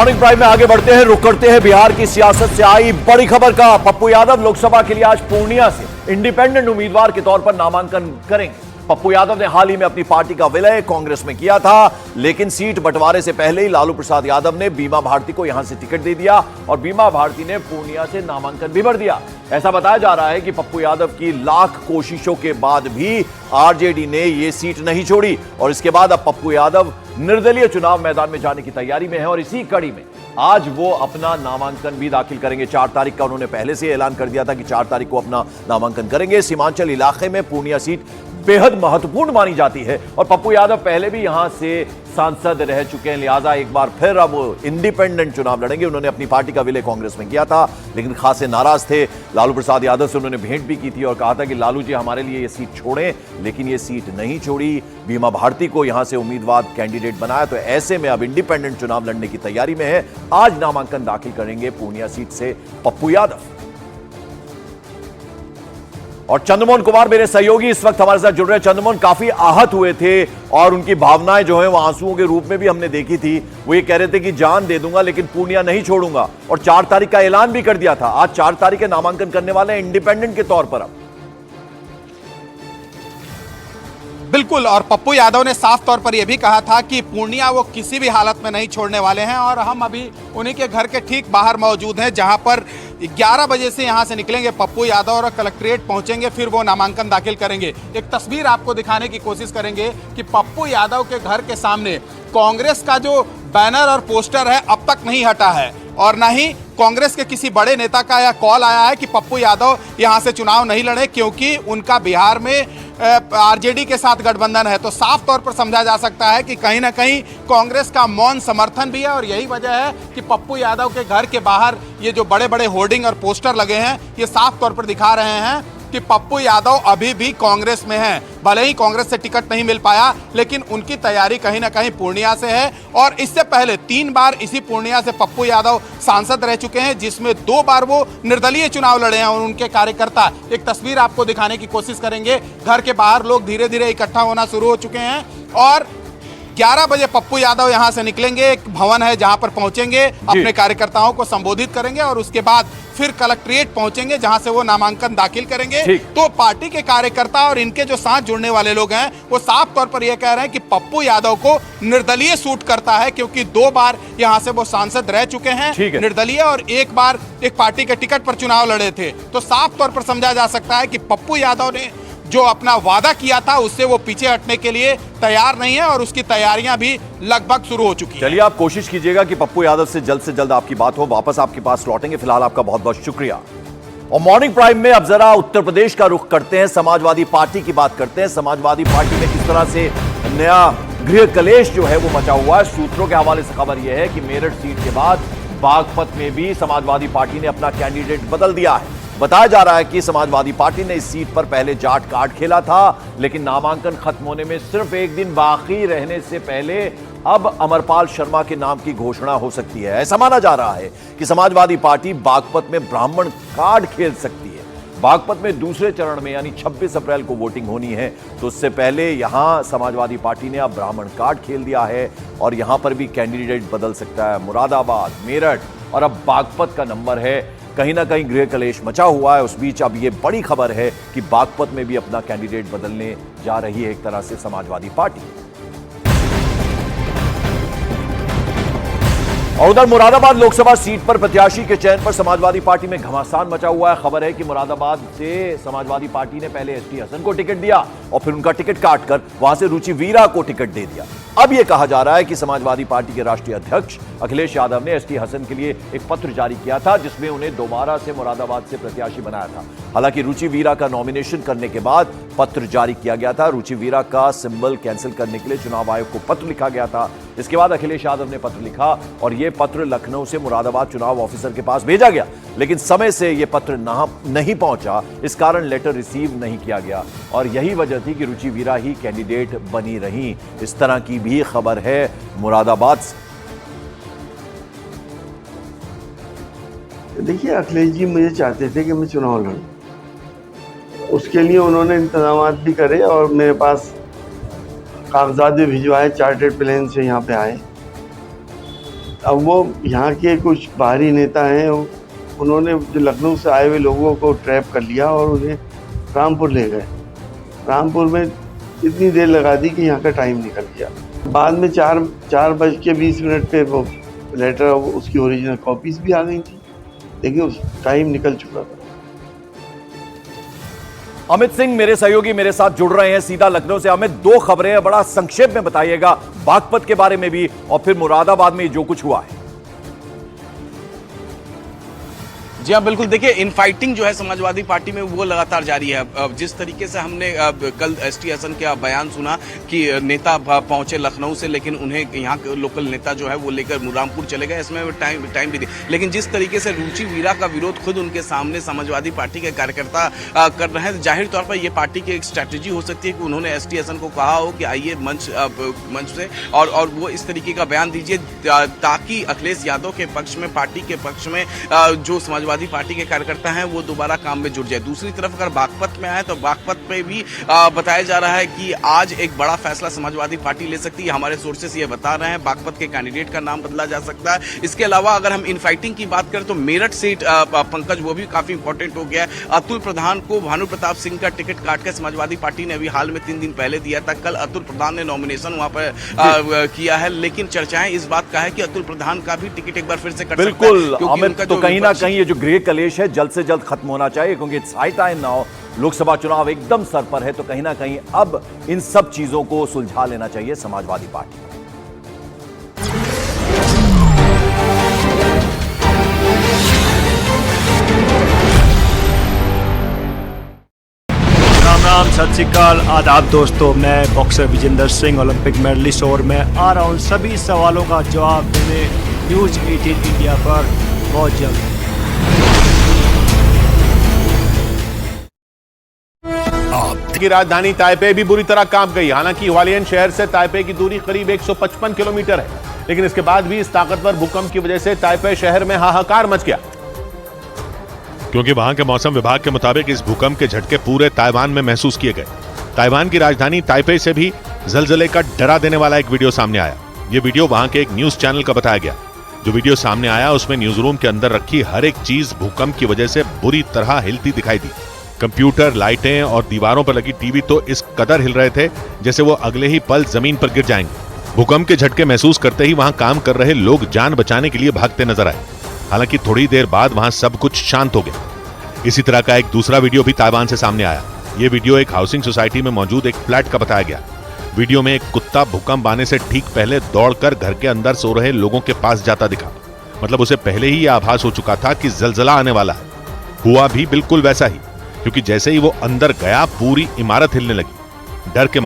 Morning prime में आगे बढ़ते हैं, रुक करते हैं बिहार की सियासत से आई बड़ी खबर का। पप्पू यादव लोकसभा के लिए आज पूर्णिया से इंडिपेंडेंट उम्मीदवार के तौर पर नामांकन करेंगे। पप्पू यादव ने हाल ही में अपनी पार्टी का विलय कांग्रेस में किया था, लेकिन सीट बंटवारे से पहले ही लालू प्रसाद यादव ने बीमा भारती को यहां से टिकट दे दिया और बीमा भारती ने पूर्णिया से नामांकन भी भर दिया। ऐसा बताया जा रहा है कि पप्पू यादव की लाख कोशिशों के बाद भी आरजेडी ने यह सीट नहीं छोड़ी और इसके बाद अब पप्पू यादव निर्दलीय चुनाव मैदान में जाने की तैयारी में है और इसी कड़ी में आज वो अपना नामांकन भी दाखिल करेंगे। 4 तारीख का उन्होंने पहले से ऐलान कर दिया था कि 4 तारीख को अपना नामांकन करेंगे। सीमांचल इलाके में पूर्णिया सीट बेहद महत्वपूर्ण मानी जाती है और पप्पू यादव पहले भी यहां से सांसद रह चुके हैं, लिहाजा एक बार फिर अब इंडिपेंडेंट चुनाव लड़ेंगे। उन्होंने अपनी पार्टी का विलय कांग्रेस में किया था, लेकिन खासे नाराज थे। लालू प्रसाद यादव से उन्होंने भेंट भी की थी और कहा था कि लालू जी हमारे लिए ये सीट छोड़ें, लेकिन ये सीट नहीं छोड़ी। बीमा भारती को यहां से उम्मीदवार कैंडिडेट बनाया, तो ऐसे में अब इंडिपेंडेंट चुनाव लड़ने की तैयारी में है। आज नामांकन दाखिल करेंगे पूर्णिया सीट से पप्पू यादव। और चंद्रमोहन कुमार मेरे सहयोगी इस वक्त हमारे साथ जुड़ रहे हैं। चंद्रमोहन काफी आहत हुए थे और उनकी भावनाएं जो है वो आंसुओं के रूप में भी हमने देखी थी। वो ये कह रहे थे कि जान दे दूंगा लेकिन पूर्णिया नहीं छोड़ूंगा और 4 तारीख का ऐलान भी कर दिया था। आज 4 तारीख के नामांकन करने वाले हैं इंडिपेंडेंट के तौर पर। अब बिल्कुल, और पप्पू यादव ने साफ तौर पर यह भी कहा था कि पूर्णिया वो किसी भी हालत में नहीं छोड़ने वाले हैं और हम अभी उन्हीं के घर के ठीक बाहर मौजूद हैं, जहां पर 11 बजे से यहां से निकलेंगे पप्पू यादव और कलेक्ट्रेट पहुंचेंगे, फिर वो नामांकन दाखिल करेंगे। एक तस्वीर आपको दिखाने की कोशिश करेंगे कि पप्पू यादव के घर के सामने कांग्रेस का जो बैनर और पोस्टर है अब तक नहीं हटा है और ना ही कांग्रेस के किसी बड़े नेता का यह कॉल आया है कि पप्पू यादव यहां से चुनाव नहीं लड़े, क्योंकि उनका बिहार में आरजेडी के साथ गठबंधन है। तो साफ तौर पर समझा जा सकता है कि कहीं ना कहीं कांग्रेस का मौन समर्थन भी है और यही वजह है कि पप्पू यादव के घर के बाहर ये जो बड़े बड़े होर्डिंग और पोस्टर लगे हैं, ये साफ तौर पर दिखा रहे हैं कि पप्पू यादव अभी भी कांग्रेस में हैं। भले ही कांग्रेस से टिकट नहीं मिल पाया, लेकिन उनकी तैयारी कहीं ना कहीं पूर्णिया से है और इससे पहले 3 बार इसी पूर्णिया से पप्पू यादव सांसद रह चुके हैं, जिसमें 2 बार वो निर्दलीय चुनाव लड़े हैं और उनके कार्यकर्ता, एक तस्वीर आपको दिखाने की कोशिश करेंगे। घर के बाहर लोग धीरे धीरे इकट्ठा होना शुरू हो चुके हैं और 11 बजे पप्पू यादव यहां से निकलेंगे। एक भवन है जहां पर पहुंचेंगे, अपने कार्यकर्ताओं को संबोधित करेंगे और उसके बाद फिर कलेक्ट्रेट पहुंचेंगे, जहां से वो नामांकन दाखिल करेंगे। तो पार्टी के कार्यकर्ता और इनके जो साथ जुड़ने वाले लोग हैं वो साफ तौर पर यह कह रहे हैं कि पप्पू यादव को निर्दलीय सूट करता है, क्योंकि 2 बार यहां से वो सांसद रह चुके हैं निर्दलीय और 1 बार एक पार्टी के टिकट पर चुनाव लड़े थे। तो साफ तौर पर समझा जा सकता है कि पप्पू यादव ने जो अपना वादा किया था उससे वो पीछे हटने के लिए तैयार नहीं है और उसकी तैयारियां भी लगभग शुरू हो चुकी हैं। चलिए, आप कोशिश कीजिएगा कि पप्पू यादव से जल्द आपकी बात हो, वापस आपके पास लौटेंगे। फिलहाल आपका बहुत बहुत शुक्रिया। और मॉर्निंग प्राइम में अब जरा उत्तर प्रदेश का रुख करते हैं, समाजवादी पार्टी की बात करते हैं। समाजवादी पार्टी में किस तरह से नया गृह कलेश जो है वो मचा हुआ है। सूत्रों के हवाले से खबर यह है कि मेरठ सीट के बाद बागपत में भी समाजवादी पार्टी ने अपना कैंडिडेट बदल दिया है। बताया जा रहा है कि समाजवादी पार्टी ने इस सीट पर पहले जाट कार्ड खेला था, लेकिन नामांकन खत्म होने में सिर्फ 1 दिन बाकी रहने से पहले अब अमरपाल शर्मा के नाम की घोषणा हो सकती है। ऐसा माना जा रहा है कि समाजवादी पार्टी बागपत में ब्राह्मण कार्ड खेल सकती है। बागपत में दूसरे चरण में यानी 26 अप्रैल को वोटिंग होनी है, तो उससे पहले यहां समाजवादी पार्टी ने अब ब्राह्मण कार्ड खेल दिया है और यहां पर भी कैंडिडेट बदल सकता है। मुरादाबाद, मेरठ और अब बागपत का नंबर है। कहीं ना कहीं गृह कलेश मचा हुआ है। उस बीच अब यह बड़ी खबर है कि बागपत में भी अपना कैंडिडेट बदलने जा रही है एक तरह से समाजवादी पार्टी। और उधर मुरादाबाद लोकसभा सीट पर प्रत्याशी के चयन पर समाजवादी पार्टी में घमासान मचा हुआ है। खबर है कि मुरादाबाद से समाजवादी पार्टी ने पहले एसटी हसन को टिकट दिया और फिर उनका टिकट काटकर वहां से रुचि वीरा को टिकट दे दिया। अब यह कहा जा रहा है कि समाजवादी पार्टी के राष्ट्रीय अध्यक्ष अखिलेश यादव ने एसटी हसन के लिए एक पत्र जारी किया था, जिसमें उन्हें दोबारा से मुरादाबाद से प्रत्याशी बनाया था। हालांकि रुचि वीरा का नॉमिनेशन करने के बाद पत्र जारी किया गया था। रुचि वीरा का सिंबल कैंसिल करने के लिए चुनाव आयोग को पत्र लिखा गया था। इसके बाद अखिलेश यादव ने पत्र लिखा और यह पत्र लखनऊ से मुरादाबाद चुनाव ऑफिसर के पास भेजा गया, लेकिन समय से यह पत्र नहीं पहुंचा। इस कारण लेटर रिसीव नहीं किया गया और यही वजह थी कि रुचि वीरा ही कैंडिडेट बनी रही। इस तरह की भी खबर है मुरादाबाद से। देखिए, अखिलेश जी मुझे चाहते थे कि मैं चुनाव लड़ूं, उसके लिए उन्होंने इंतजाम भी करे और मेरे पास कागजात भी भिजवाए, चार्टर्ड प्लेन से यहाँ पे आए अब वो यहाँ के कुछ बाहरी नेता हैं, उन्होंने जो लखनऊ से आए हुए लोगों को ट्रैप कर लिया और उन्हें रामपुर ले गए। रामपुर में इतनी देर लगा दी कि यहाँ का टाइम निकल गया। बाद में 4:20 पे वो लेटर, उसकी ओरिजिनल कॉपीज भी आ गई थी, लेकिन उस टाइम निकल चुका था। अमित सिंह मेरे सहयोगी मेरे साथ जुड़ रहे हैं सीधा लखनऊ से। अमित, 2 खबरें हैं, बड़ा संक्षेप में बताइएगा, बागपत के बारे में भी और फिर मुरादाबाद में जो कुछ हुआ है। जी हाँ, बिल्कुल। देखिए, इनफाइटिंग जो है समाजवादी पार्टी में वो लगातार जारी है। जिस तरीके से हमने कल एसटी हसन का बयान सुना कि नेता पहुंचे लखनऊ से, लेकिन उन्हें यहाँ के लोकल नेता जो है वो लेकर रामपुर चले गए, इसमें टाइम भी दिया। लेकिन जिस तरीके से रुचि वीरा का विरोध खुद उनके सामने समाजवादी पार्टी के कार्यकर्ता कर रहे हैं, जाहिर तौर पर यह पार्टी की एक स्ट्रैटेजी हो सकती है कि उन्होंने एसटी हसन को कहा हो कि आइए मंच से और वो इस तरीके का बयान दीजिए ताकि अखिलेश यादव के पक्ष में, पार्टी के पक्ष में जो समाजवादी पार्टी के कार्यकर्ता हैं वो दोबारा काम में जुट जाए। दूसरी तरफ अगर बागपत में आए तो बागपत पे भी बताया जा रहा है कि आज एक बड़ा फैसला समाजवादी पार्टी ले सकती है। हमारे सोर्सेस ये बता रहे हैं बागपत के कैंडिडेट का नाम बदला जा सकता है। इसके अलावा अगर हम इनफाइटिंग की बात करें तो मेरठ सीट पंकज वो भी काफी इंपॉर्टेंट हो गया है। अतुल प्रधान को भानु प्रताप सिंह का टिकट काट के समाजवादी पार्टी ने अभी हाल में 3 दिन पहले दिया था। कल अतुल प्रधान ने नॉमिनेशन वहां पर किया है, लेकिन चर्चाएं इस बात का है कि अतुल प्रधान का भी टिकट एक बार फिर से कट सकता है। बिल्कुल अमित, तो कहीं ना कहीं ये जो गृह कलेश है जल्द से जल्द खत्म होना चाहिए, क्योंकि it's high time now. Lok Sabha चुनाव एकदम सर पर है, तो कहीं ना कहीं अब इन सब चीजों को सुलझा लेना चाहिए समाजवादी पार्टी। राम राम, सत श्री अकाल, आदाब दोस्तों। मैं boxer Vijender Singh, Olympic medallist, और मैं आ रहा हूं सभी सवालों का जवाब देने न्यूज 18 इंडिया पर बहुत जल्द। की राजधानी ताइपे भी बुरी तरह कांप गई। हालांकि हुआलियन शहर से ताइपे की दूरी करीब 155 किलोमीटर है, लेकिन इसके बाद भी इस ताकतवर भूकंप की वजह से ताइपे शहर में हाहाकार मच गया, क्योंकि वहां के मौसम विभाग के मुताबिक इस भूकंप के झटके पूरे ताइवान में महसूस किए गए। ताइवान की राजधानी ताइपे से भी जलजले का डरा देने वाला एक वीडियो सामने आया। ये वीडियो वहां के एक न्यूज चैनल का बताया गया। जो वीडियो सामने आया उसमें न्यूज रूम के अंदर रखी हर एक चीज भूकंप की वजह से बुरी तरह हिलती दिखाई दी। कंप्यूटर, लाइटें और दीवारों पर लगी टीवी तो इस कदर हिल रहे थे जैसे वो अगले ही पल जमीन पर गिर जाएंगे। भूकंप के झटके महसूस करते ही वहां काम कर रहे लोग जान बचाने के लिए भागते नजर आए। हालांकि थोड़ी देर बाद वहां सब कुछ शांत हो गया। इसी तरह का एक दूसरा वीडियो भी ताइवान से सामने आया। ये वीडियो एक हाउसिंग सोसाइटी में मौजूद एक फ्लैट का बताया गया। वीडियो में एक कुत्ता भूकंप आने से ठीक पहले दौड़कर घर के अंदर सो रहे लोगों के पास जाता दिखा। मतलब उसे पहले ही यह आभास हो चुका था कि जलजला आने वाला है। हुआ भी बिल्कुल वैसा ही, क्योंकि जैसे ही वो अंदर गया पूरी इमारत हिलने लगी। डर के